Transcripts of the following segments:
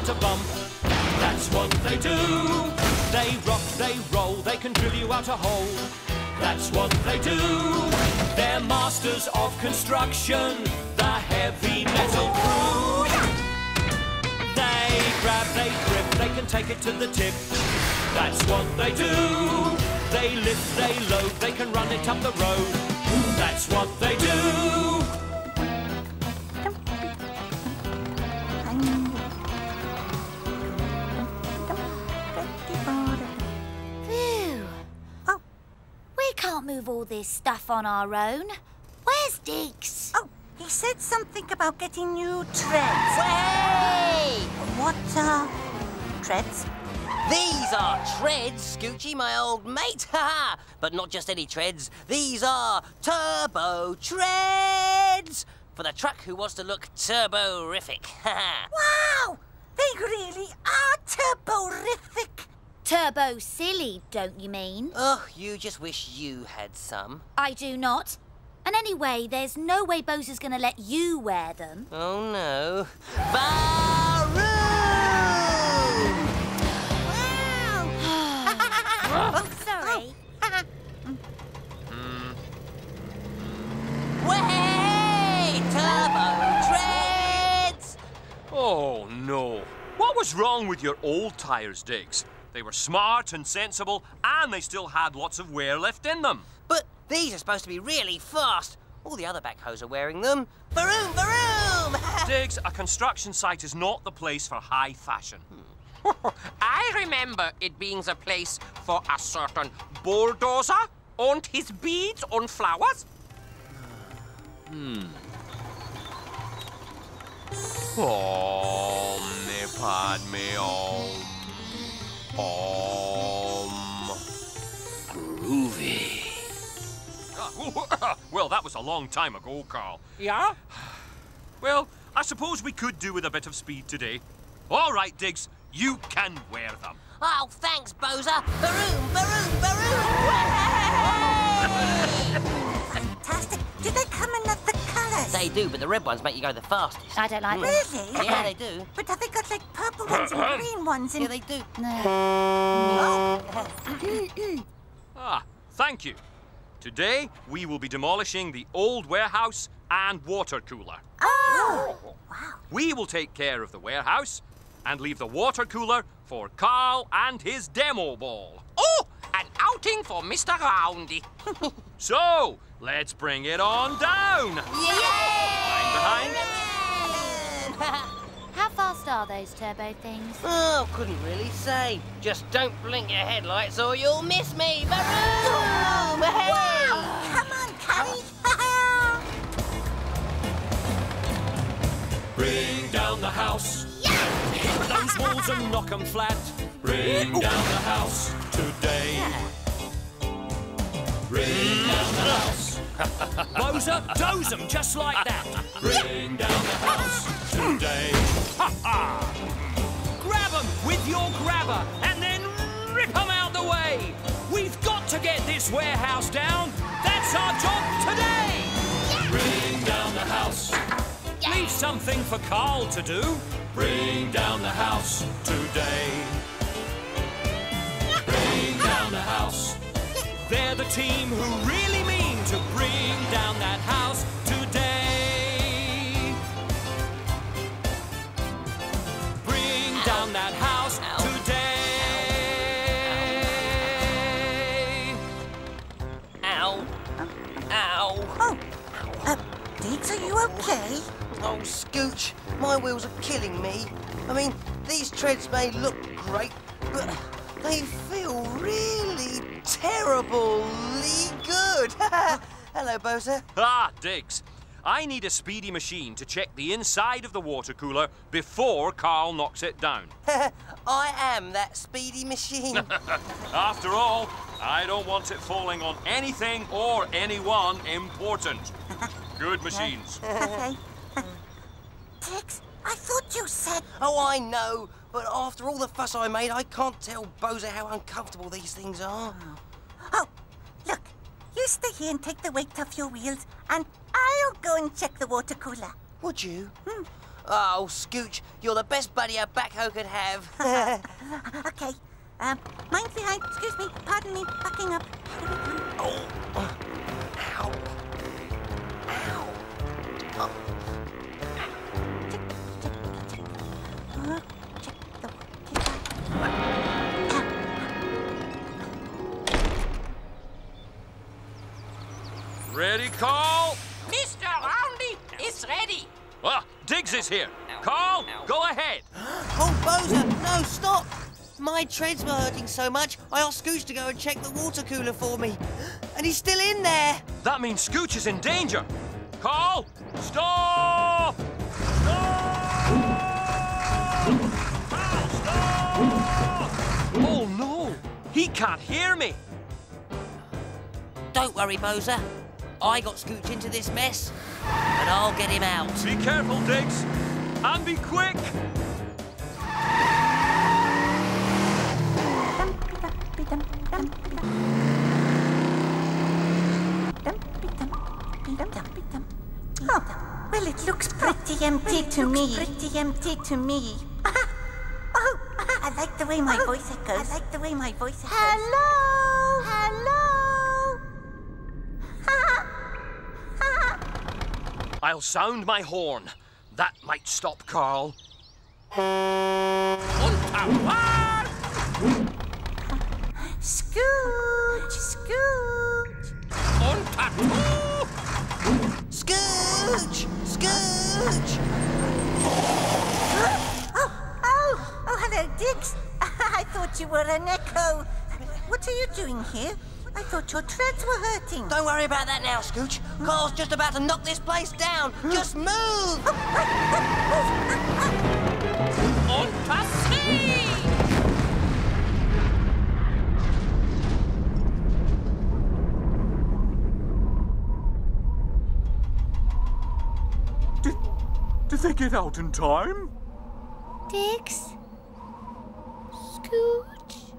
without a bump. That's what they do. They rock, they roll, they can drill you out a hole. That's what they do. They're masters of construction, the heavy metal crew. They grab, they grip, they can take it to the tip. That's what they do. They lift, they load, they can run it up the road. That's what they do. Phew. Oh, we can't move all this stuff on our own. Where's Diggs? Oh, he said something about getting new treads. Hey! What, treads? These are treads, Scoochie, my old mate. Ha! But not just any treads. These are turbo treads for the truck who wants to look turborific. Wow! They really are turborific. Turbo silly, don't you mean? Oh, you just wish you had some. I do not. And anyway, there's no way Bowser's going to let you wear them. Oh, no. Baroom! Oh, sorry. Way! Turbo treads! Oh, no. What was wrong with your old tyres, Diggs? They were smart and sensible, and they still had lots of wear left in them. But these are supposed to be really fast. All the other backhoes are wearing them. Baroom, baroom! Diggs, a construction site is not the place for high fashion. I remember it being the place for a certain bulldozer. Aren't his beads on flowers? Omni Padme Om. Groovy. Well, that was a long time ago, Carl. Yeah? Well, I suppose we could do with a bit of speed today. All right, Diggs, you can wear them. Oh, thanks, Bowser. Baroom, baroom, baroom! Fantastic. Do they come in other colours? They do, but the red ones make you go the fastest. I don't like them. Really? Yeah, they do. But have they got, like, purple ones and green ones and... Yeah, they do. Ah, thank you. Today, we will be demolishing the old warehouse and water cooler. Oh! Wow. We will take care of the warehouse and leave the water cooler for Carl and his demo ball. Oh, an outing for Mr. Roundy. So, let's bring it on down. Line behind. How fast are those turbo things? Oh, couldn't really say. Just don't blink your headlights or you'll miss me. Baroom! Hey! Come on, Carrie. Bring down the house. Hit those walls and knock them flat. Bring down the house today. Bring down the house. Bowser, doze them just like that. Bring down the house today. Grab them with your grabber and then rip them out the way. We've got to get this warehouse down. That's our job today. Bring down the house. Leave something for Carl to do. Bring down the house today. Bring down the house. They're the team who really mean to bring down that house today. Bring down that house today. Ow. Ow. Oh, Diggs, are you okay? Oh, Scooch, my wheels are killing me. I mean, these treads may look great, but they feel really terribly good. Hello, Bowser. Ah, Diggs. I need a speedy machine to check the inside of the water cooler before Carl knocks it down. I am that speedy machine. After all, I don't want it falling on anything or anyone important. Good machines. Okay. Diggs, I thought you said... Oh, I know, but after all the fuss I made, I can't tell Bowser how uncomfortable these things are. Oh, look, you stay here and take the weight off your wheels, and I'll go and check the water cooler. Would you? Oh, Scooch, you're the best buddy a backhoe could have. Okay. Mind behind. Excuse me. Pardon me. Backing up. Here we come. Oh. Ow. Ow. Oh. Check the Ready, Carl? Mr. Roundy is ready. Ah, Diggs is here. Carl, go ahead. Oh, Bozer, no, stop! My treads were hurting so much, I asked Scooch to go and check the water cooler for me. And he's still in there. That means Scooch is in danger. Carl, stop! Stop! Carl, stop! Oh, no. He can't hear me. Don't worry, Bozer. I got Scooch into this mess, and I'll get him out. Be careful, Diggs. And be quick. Oh, well, it looks pretty empty to me. Pretty empty to me. Oh, I like the way my voice echoes. I like the way my voice echoes. Hello! Hello! I'll sound my horn. That might stop Carl. Scooch! Scooch! Scooch! Scooch! Oh, hello, Diggs. I thought you were an echo. What are you doing here? I thought your treads were hurting. Don't worry about that now, Scooch. Carl's just about to knock this place down. Just move! Did they get out in time? Diggs? Scooch?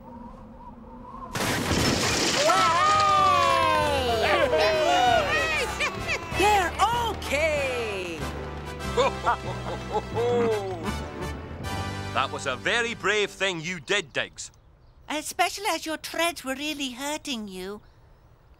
They're okay! That was a very brave thing you did, Diggs. Especially as your treads were really hurting you.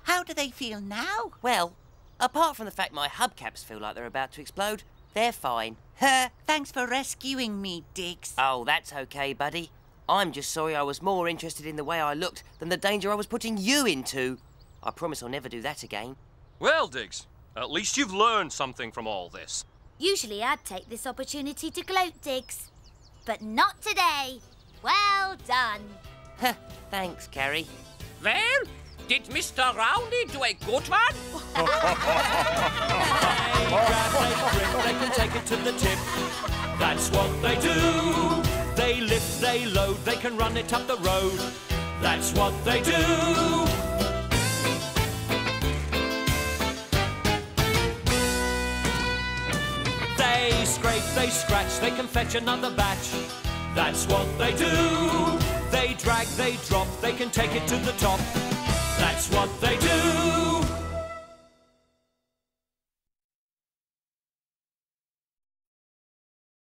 How do they feel now? Well, apart from the fact my hubcaps feel like they're about to explode, they're fine. Thanks for rescuing me, Diggs. Oh, that's okay, buddy. I'm just sorry I was more interested in the way I looked than the danger I was putting you into. I promise I'll never do that again. Well, Diggs, at least you've learned something from all this. Usually I'd take this opportunity to gloat, Diggs. But not today. Well done. Thanks, Carrie. Well, did Mr. Roundy do a good one? They grab, they grip, they can take it to the tip. That's what they do. They lift, they load, they can run it up the road. That's what they do. They scrape, they scratch, they can fetch another batch. That's what they do. They drag, they drop, they can take it to the top. That's what they do.